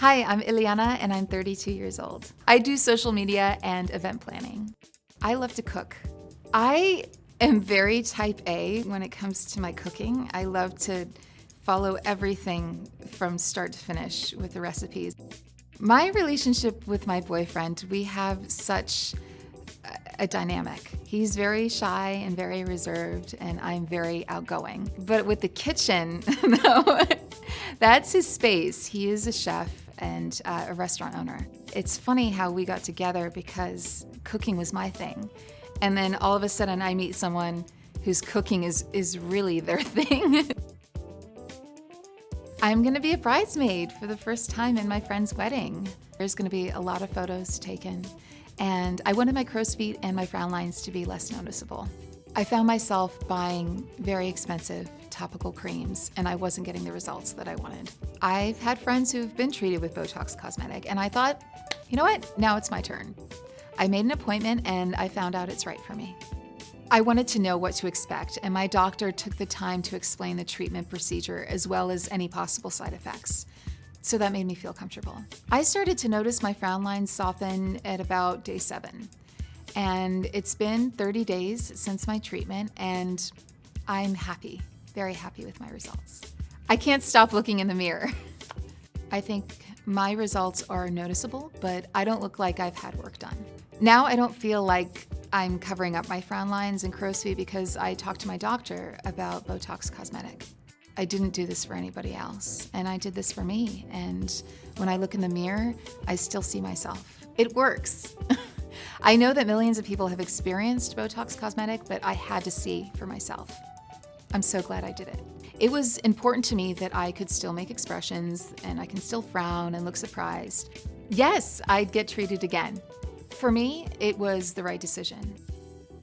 Hi, I'm Eliana and I'm 32 years old. I do social media and event planning. I love to cook. I am very type A when it comes to my cooking. I love to follow everything from start to finish with the recipes. My relationship with my boyfriend, we have such a dynamic. He's very shy and very reserved, and I'm very outgoing. But with the kitchen, no, that's his space. He is a chef and a restaurant owner. It's funny how we got together because cooking was my thing. And then all of a sudden I meet someone whose cooking is really their thing. I'm gonna be a bridesmaid for the first time in my friend's wedding. There's gonna be a lot of photos taken, and I wanted my crow's feet and my frown lines to be less noticeable. I found myself buying very expensive topical creams, and I wasn't getting the results that I wanted. I've had friends who've been treated with Botox cosmetic, and I thought, you know what, now it's my turn. I made an appointment and I found out it's right for me. I wanted to know what to expect, and my doctor took the time to explain the treatment procedure as well as any possible side effects. So that made me feel comfortable. I started to notice my frown lines soften at about day 7. And it's been 30 days since my treatment, and I'm happy, very happy with my results. I can't stop looking in the mirror. I think my results are noticeable, but I don't look like I've had work done. Now I don't feel like I'm covering up my frown lines and crow's feet because I talked to my doctor about Botox cosmetic. I didn't do this for anybody else, and I did this for me. And when I look in the mirror, I still see myself. It works. I know that millions of people have experienced Botox cosmetic, but I had to see for myself. I'm so glad I did it. It was important to me that I could still make expressions and I can still frown and look surprised. Yes, I'd get treated again. For me, it was the right decision.